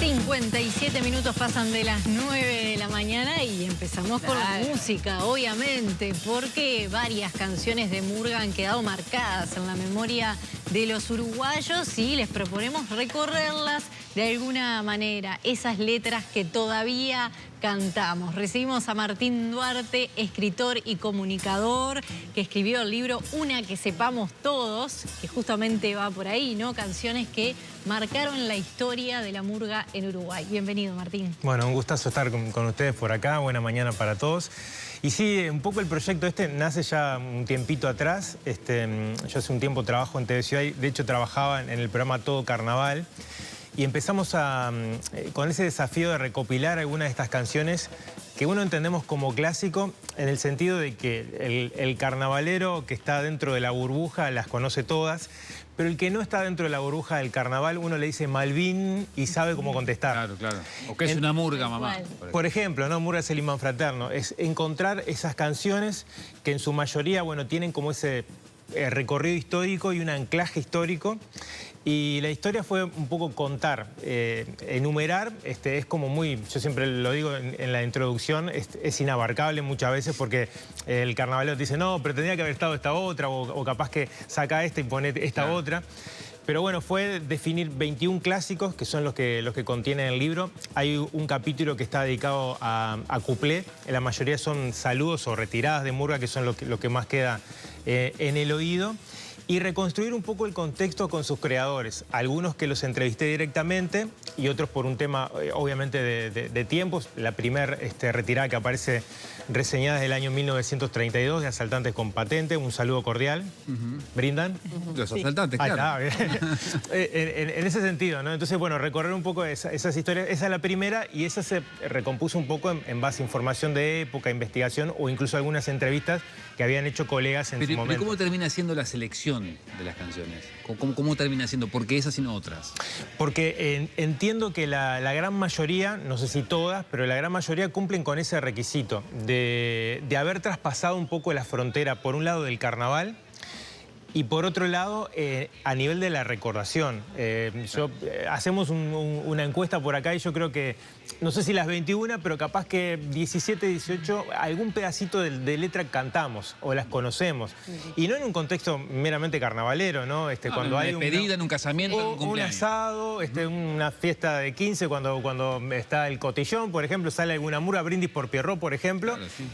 57 minutos pasan de las 9 de la mañana y empezamos con la música, obviamente, porque varias canciones de murga han quedado marcadas en la memoria de los uruguayos y les proponemos recorrerlas de alguna manera, esas letras que todavía cantamos. Recibimos a Martín Duarte, escritor y comunicador, que escribió el libro Una que sepamos todos, que justamente va por ahí, ¿no? Canciones que marcaron la historia de la murga en Uruguay. Bienvenido, Martín. Bueno, un gustazo estar con ustedes por acá. Buena mañana para todos. Y sí, un poco el proyecto este nace ya un tiempito atrás. Yo hace un tiempo trabajo en TV Ciudad y de hecho trabajaba en el programa Todo Carnaval. Y empezamos con ese desafío de recopilar algunas de estas canciones que uno entendemos como clásico en el sentido de que el carnavalero que está dentro de la burbuja las conoce todas, pero el que no está dentro de la burbuja del carnaval, uno le dice Malvin y sabe cómo contestar. Claro, claro. O que es una murga, mamá. Por ejemplo, ¿no? Murga es el imán fraterno. Es encontrar esas canciones que en su mayoría, bueno, tienen como ese recorrido histórico y un anclaje histórico. Y la historia fue un poco contar, enumerar, es como muy, yo siempre lo digo en la introducción, es inabarcable muchas veces porque el carnavalero te dice, no, pero tendría que haber estado esta otra, o capaz que saca esta y pone esta otra. Pero bueno, fue definir 21 clásicos, que son los que contiene el libro. Hay un capítulo que está dedicado a cuplé, la mayoría son saludos o retiradas de murga, que son lo que más queda en el oído. Y reconstruir un poco el contexto con sus creadores. Algunos que los entrevisté directamente y otros por un tema, obviamente, de tiempos. La primera retirada que aparece reseñada del año 1932 de Asaltantes con Patente. Un saludo cordial. ¿Brindan? Los asaltantes, claro. En ese sentido, ¿no? Entonces, bueno, recorrer un poco esas historias. Esa es la primera y esa se recompuso un poco en base a información de época, investigación o incluso algunas entrevistas que habían hecho colegas en su momento. Pero ¿cómo termina siendo la selección de las canciones? ¿Cómo termina siendo? ¿Por qué esas y no otras? Porque entiendo que la gran mayoría, no sé si todas, pero la gran mayoría cumplen con ese requisito de haber traspasado un poco la frontera, por un lado del carnaval, y por otro lado, a nivel de la recordación. Hacemos una encuesta por acá y yo creo que, no sé si las 21, pero capaz que 17, 18, algún pedacito de letra cantamos o las conocemos. Y no en un contexto meramente carnavalero, ¿no? Cuando hay una despedida, en un casamiento, en un cumpleaños. Un asado, una fiesta de 15, cuando está el cotillón, por ejemplo, sale alguna murga, Brindis por Pierrot, por ejemplo. Claro, sí.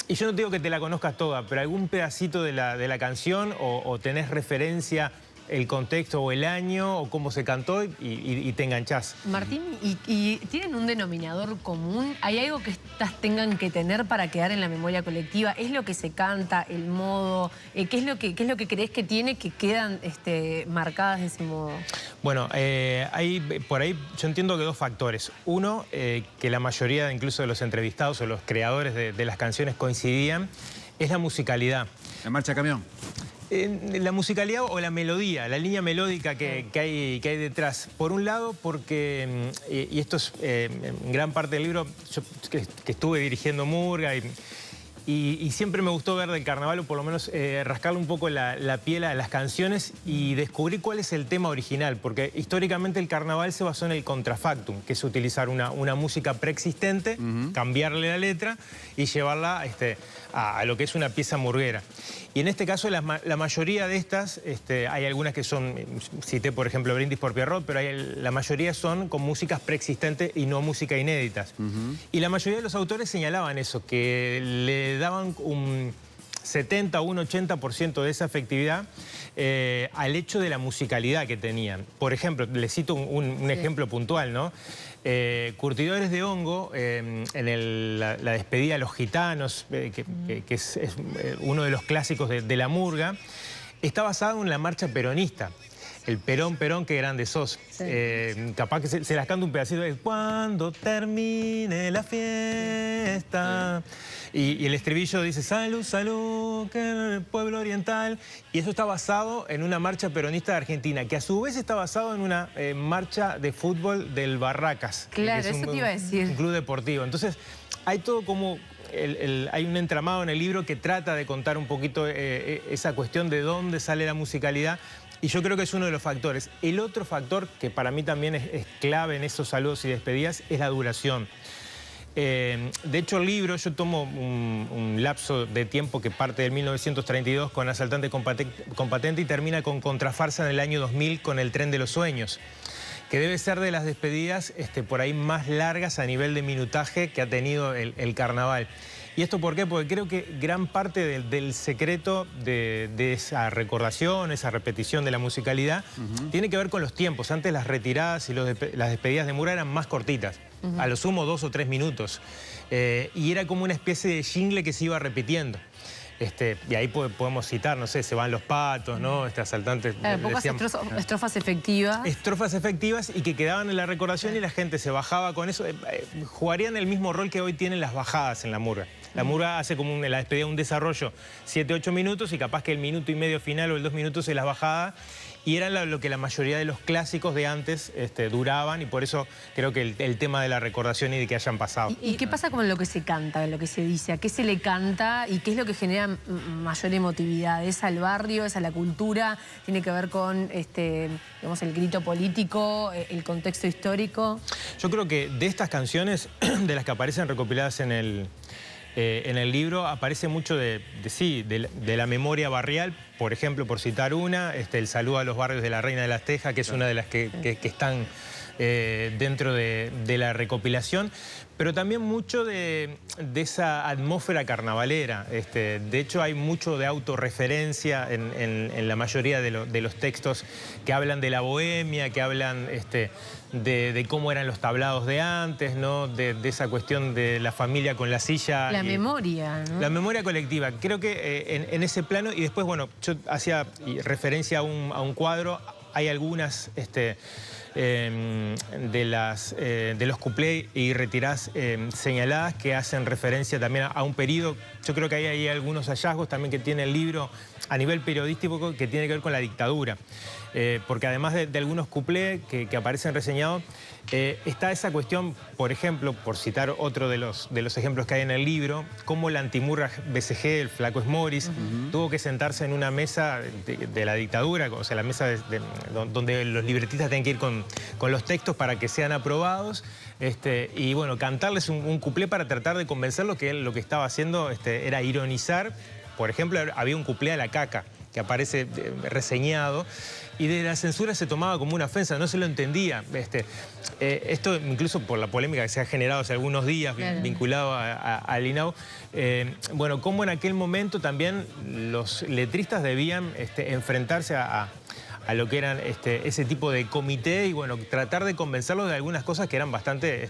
Y yo no te digo que te la conozcas toda, pero algún pedacito de la canción o tenés referencia el contexto o el año o cómo se cantó y te enganchás. Martín, ¿y tienen un denominador común? ¿Hay algo que estas tengan que tener para quedar en la memoria colectiva? ¿Es lo que se canta, el modo? ¿Qué es lo que crees que tiene que quedan marcadas de ese modo? Bueno, por ahí yo entiendo que dos factores. Uno, que la mayoría incluso de los entrevistados o los creadores de las canciones coincidían, es la musicalidad. ¿La marcha camión? La musicalidad o la melodía, la línea melódica que hay detrás. Por un lado, porque, y esto es en gran parte del libro, yo que estuve dirigiendo murga y siempre me gustó ver del carnaval, o por lo menos rascarle un poco la piel a las canciones y descubrir cuál es el tema original, porque históricamente el carnaval se basó en el contrafactum, que es utilizar una música preexistente, cambiarle la letra y llevarla a lo que es una pieza murguera. Y en este caso la mayoría de estas, hay algunas que son, cité por ejemplo Brindis por Pierrot, pero la mayoría son con músicas preexistentes y no música inéditas. Y la mayoría de los autores señalaban eso, que le daban un 70 o un 80% de esa efectividad al hecho de la musicalidad que tenían. Por ejemplo, les cito un ejemplo puntual, ¿no? Curtidores de Hongo, en la despedida de los gitanos, que es uno de los clásicos de la murga, está basado en la marcha peronista. El Perón, Perón, qué grande sos. Sí. Capaz que se las canta un pedacito de cuando termine la fiesta. Sí. Y el estribillo dice salud, salud, que el pueblo oriental. Y eso está basado en una marcha peronista de Argentina, que a su vez está basado en una marcha de fútbol del Barracas. Claro, eso te iba a decir. Un club deportivo. Entonces, hay todo como... hay un entramado en el libro que trata de contar un poquito esa cuestión de dónde sale la musicalidad. Y yo creo que es uno de los factores. El otro factor que para mí también es clave en esos saludos y despedidas es la duración. De hecho, el libro, yo tomo un lapso de tiempo que parte del 1932 con Asaltante con Patente y termina con Contrafarsa en el año 2000 con El Tren de los Sueños, que debe ser de las despedidas por ahí más largas a nivel de minutaje que ha tenido el carnaval. ¿Y esto por qué? Porque creo que gran parte del secreto de esa recordación, esa repetición de la musicalidad, tiene que ver con los tiempos. Antes las retiradas y las despedidas de Murga eran más cortitas, a lo sumo 2 o 3 minutos. Y era como una especie de jingle que se iba repitiendo. Y ahí podemos citar, no sé, Se van los patos, ¿no? Asaltantes. Pocas estrofas efectivas. Estrofas efectivas y que quedaban en la recordación y la gente se bajaba con eso. Jugarían el mismo rol que hoy tienen las bajadas en la murga. La murga hace como la despedida un desarrollo 7 o 8 minutos y capaz que el minuto y medio final o el 2 minutos es la bajada. Y era lo que la mayoría de los clásicos de antes duraban y por eso creo que el tema de la recordación y de que hayan pasado. ¿Y qué pasa con lo que se canta, lo que se dice? ¿A qué se le canta y qué es lo que genera mayor emotividad? ¿Es al barrio, es a la cultura? ¿Tiene que ver con digamos, el grito político, el contexto histórico? Yo creo que de estas canciones, de las que aparecen recopiladas en el libro, aparece mucho de la memoria barrial, por ejemplo, por citar una, el saludo a los barrios de la Reina de las Tejas, que es una de las que están dentro de la recopilación, pero también mucho de esa atmósfera carnavalera. De hecho, hay mucho de autorreferencia en la mayoría de los textos que hablan de la bohemia, que hablan de cómo eran los tablados de antes, ¿no? De esa cuestión de la familia con la silla. La memoria, ¿no? La memoria colectiva. Creo que en ese plano, y después, bueno, yo hacía referencia a un cuadro, hay algunas de los cuplés y retiradas señaladas que hacen referencia también a un periodo. Yo creo que hay algunos hallazgos también que tiene el libro a nivel periodístico que tiene que ver con la dictadura. Porque además de algunos cuplés que aparecen reseñados, está esa cuestión, por ejemplo, por citar otro de los ejemplos que hay en el libro, cómo la antimurga BCG, el Flaco Esmoris, tuvo que sentarse en una mesa de la dictadura, o sea, la mesa donde los libretistas tienen que ir con los textos para que sean aprobados, y bueno, cantarles un cuplé para tratar de convencerlos que él lo que estaba haciendo era ironizar. Por ejemplo, había un cuplé a la caca que aparece reseñado, y de la censura se tomaba como una ofensa, no se lo entendía. Esto incluso por la polémica que se ha generado hace algunos días, claro, vinculado al INAU. Bueno, cómo en aquel momento también los letristas debían enfrentarse a lo que eran ese tipo de comité y bueno, tratar de convencerlos de algunas cosas que eran bastante...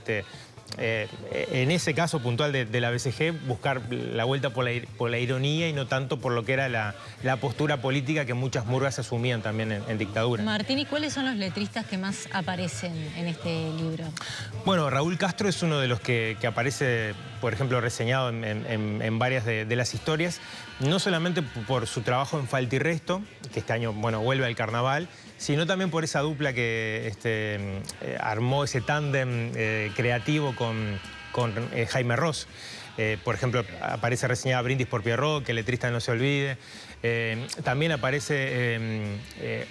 en ese caso puntual de la BCG, buscar la vuelta por la ironía y no tanto por lo que era la postura política que muchas murgas asumían también en dictadura. Martín, ¿y cuáles son los letristas que más aparecen en este libro? Bueno, Raúl Castro es uno de los que aparece, por ejemplo, reseñado en varias de las historias, no solamente por su trabajo en Falta y Resto, que este año, bueno, vuelve al carnaval, sino también por esa dupla que armó ese tándem creativo con Jaime Ross. Por ejemplo, aparece reseñada Brindis por Pierrot, que el letrista no se olvide. También aparece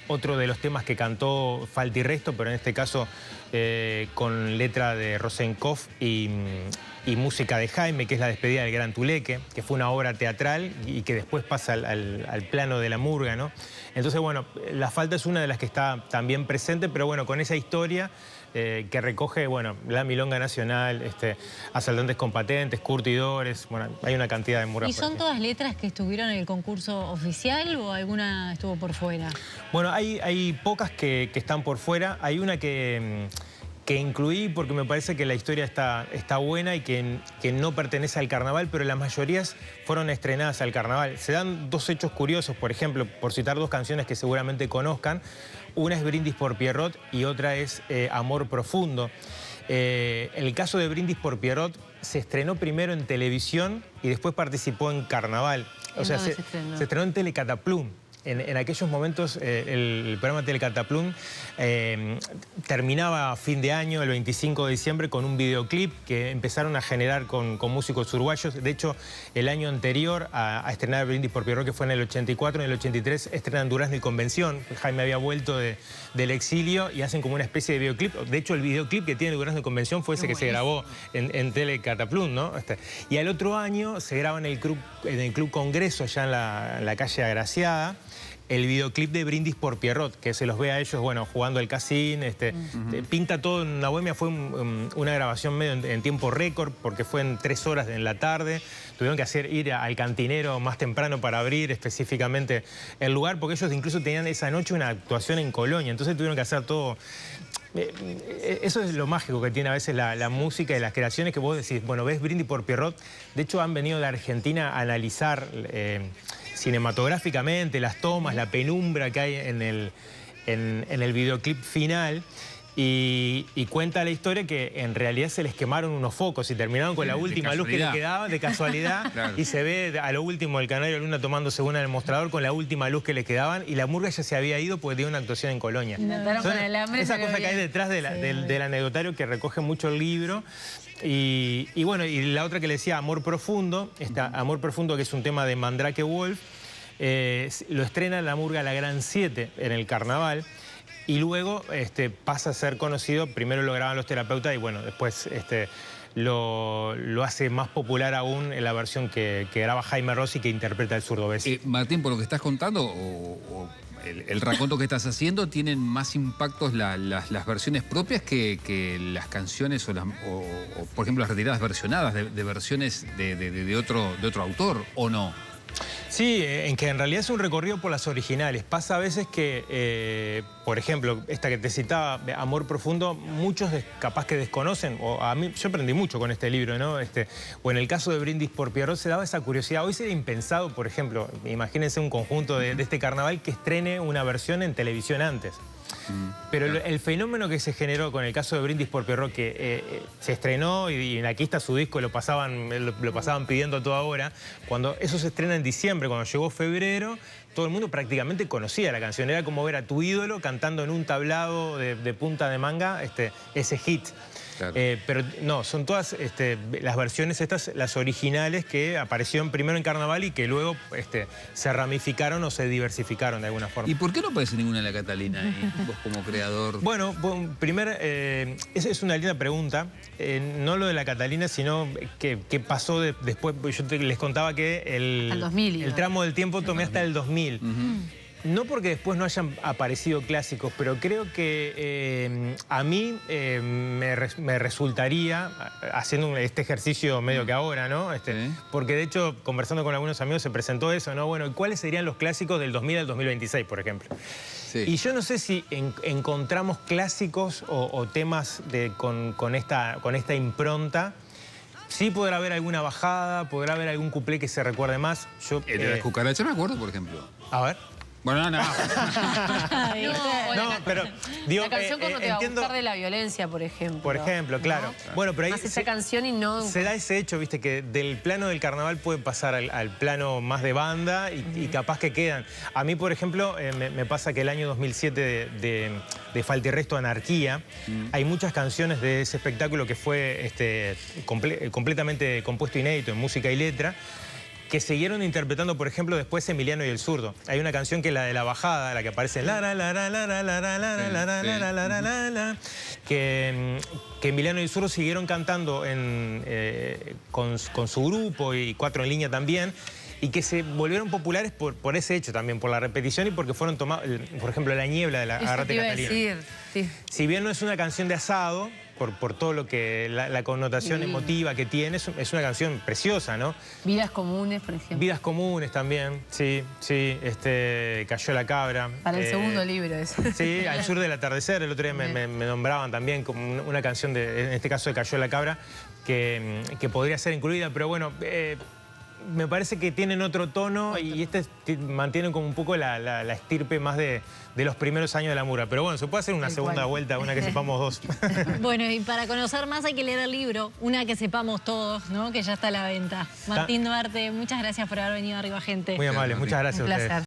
otro de los temas que cantó Falta y Resto, pero en este caso con letra de Rosenkopf y música de Jaime, que es La despedida del Gran Tuleque, que fue una obra teatral y que después pasa al plano de la murga, ¿no? Entonces, bueno, La Falta es una de las que está también presente, pero bueno, con esa historia que recoge, bueno, la Milonga Nacional, Asaltantes con Patentes, Curtidores, bueno, hay una cantidad de murgas. ¿Y son todas letras que estuvieron en el concurso oficial o alguna estuvo por fuera? Bueno, hay pocas que están por fuera. Hay una que incluí porque me parece que la historia está buena y que no pertenece al carnaval, pero las mayorías fueron estrenadas al carnaval. Se dan dos hechos curiosos, por ejemplo, por citar dos canciones que seguramente conozcan. Una es Brindis por Pierrot y otra es Amor Profundo. El caso de Brindis por Pierrot se estrenó primero en televisión y después participó en carnaval. O sea, se estrenó en Telecataplum. en aquellos momentos el programa Telecataplum terminaba a fin de año, el 25 de diciembre, con un videoclip que empezaron a generar con músicos uruguayos. De hecho, el año anterior a estrenar Brindis por Pierrot, que fue en el 84, en el 83 estrenan Durazno y Convención. Jaime había vuelto del exilio y hacen como una especie de videoclip. De hecho, el videoclip que tiene Durazno y Convención fue ese que se grabó en Telecataplum, ¿no? Y al otro año se graba en el Club Congreso, allá en la calle Agraciada, el videoclip de Brindis por Pierrot, que se los ve a ellos, bueno, jugando el casín, pinta todo en una bohemia. Fue una grabación medio en tiempo récord, porque fue en 3 horas en la tarde. Tuvieron que ir al cantinero más temprano para abrir específicamente el lugar, porque ellos incluso tenían esa noche una actuación en Colonia, entonces tuvieron que hacer todo. Eso es lo mágico que tiene a veces la música y las creaciones, que vos decís, bueno, ves Brindis por Pierrot. De hecho, han venido de Argentina a analizar cinematográficamente las tomas, la penumbra que hay en el videoclip final. Y cuenta la historia que en realidad se les quemaron unos focos y terminaron con la última luz que le quedaba, de casualidad. Claro. Y se ve a lo último el Canario Luna tomándose una en el mostrador con la última luz que le quedaban, y la murga ya se había ido porque tenía una actuación en Colonia. Esa cosa que hay detrás del anecdotario que recoge mucho el libro. Y bueno, y la otra que le decía, Amor Profundo, Amor Profundo, que es un tema de Mandrake Wolf, lo estrena la murga La Gran 7 en el carnaval. Y luego pasa a ser conocido, primero lo graban los terapeutas y bueno, después lo hace más popular aún en la versión que graba Jaime Rossi, que interpreta el zurdo Bessi. Martín, por lo que estás contando, el raconto que estás haciendo, ¿tienen más impactos las versiones propias que las canciones o por ejemplo, las retiradas versionadas de versiones de otro autor, o no? Sí, en que en realidad es un recorrido por las originales. Pasa a veces que, por ejemplo, esta que te citaba, Amor Profundo, muchos capaz que desconocen, o a mí, yo aprendí mucho con este libro, ¿no? O en el caso de Brindis por Pierrot se daba esa curiosidad. Hoy sería impensado, por ejemplo, imagínense un conjunto de este carnaval que estrene una versión en televisión antes. Pero el fenómeno que se generó con el caso de Brindis por Pierrot, que se estrenó y aquí está su disco, lo pasaban pidiendo a toda hora. Cuando eso se estrena en diciembre, cuando llegó febrero, todo el mundo prácticamente conocía la canción. Era como ver a tu ídolo cantando en un tablado de punta de manga ese hit. Claro. Pero no, son todas las versiones estas, las originales, que aparecieron primero en carnaval y que luego se ramificaron o se diversificaron de alguna forma. ¿Y por qué no aparece ninguna en la Catalina, vos como creador? Bueno, esa es una linda pregunta. No lo de la Catalina, sino qué pasó después. Yo les contaba que el tramo del tiempo tomé hasta el 2000. No porque después no hayan aparecido clásicos, pero creo que a mí me resultaría, haciendo este ejercicio medio que ahora, ¿no? Porque de hecho, conversando con algunos amigos, se presentó eso, ¿no? Bueno, ¿cuáles serían los clásicos del 2000 al 2026, por ejemplo? Sí. Y yo no sé si encontramos clásicos o temas con esta impronta. Sí podrá haber alguna bajada, podrá haber algún cuplé que se recuerde más. El de la cucaracha me acuerdo, por ejemplo. A ver. Bueno, no. Pero digo, la canción cuando te va a gustar de la violencia, por ejemplo. Por ejemplo, claro. ¿No? Bueno, pero ahí más esa canción y no... Se da ese hecho, viste, que del plano del carnaval puede pasar al plano más de banda y capaz que quedan. A mí, por ejemplo, me pasa que el año 2007 de Falta y Resto, Anarquía, hay muchas canciones de ese espectáculo que fue completamente compuesto inédito en música y letra, que siguieron interpretando, por ejemplo, después Emiliano y el Zurdo. Hay una canción que es la de La Bajada, la que aparece en que Emiliano y el Zurdo siguieron cantando con su grupo y Cuatro en Línea también, y que se volvieron populares por ese hecho también, por la repetición y porque fueron tomados, por ejemplo, La Niebla de la Agárrate Catalina. Sí. Si bien no es una canción de asado, por todo lo que la connotación emotiva que tiene, es una canción preciosa, ¿no? Vidas Comunes, por ejemplo. Vidas Comunes también, sí, Cayó la Cabra. Para el segundo libro eso. Sí, Al Sur del Atardecer, el otro día me nombraban también como una canción, en este caso de Cayó la Cabra, que podría ser incluida, pero bueno... me parece que tienen otro tono y mantienen como un poco la estirpe más de los primeros años de la murga. Pero bueno, se puede hacer una segunda vuelta, una que sepamos dos. Bueno, y para conocer más hay que leer el libro, una que sepamos todos, ¿no? Que ya está a la venta. Martín Duarte, muchas gracias por haber venido a Arriba Gente. Muy amable, muchas gracias a ustedes. Un placer.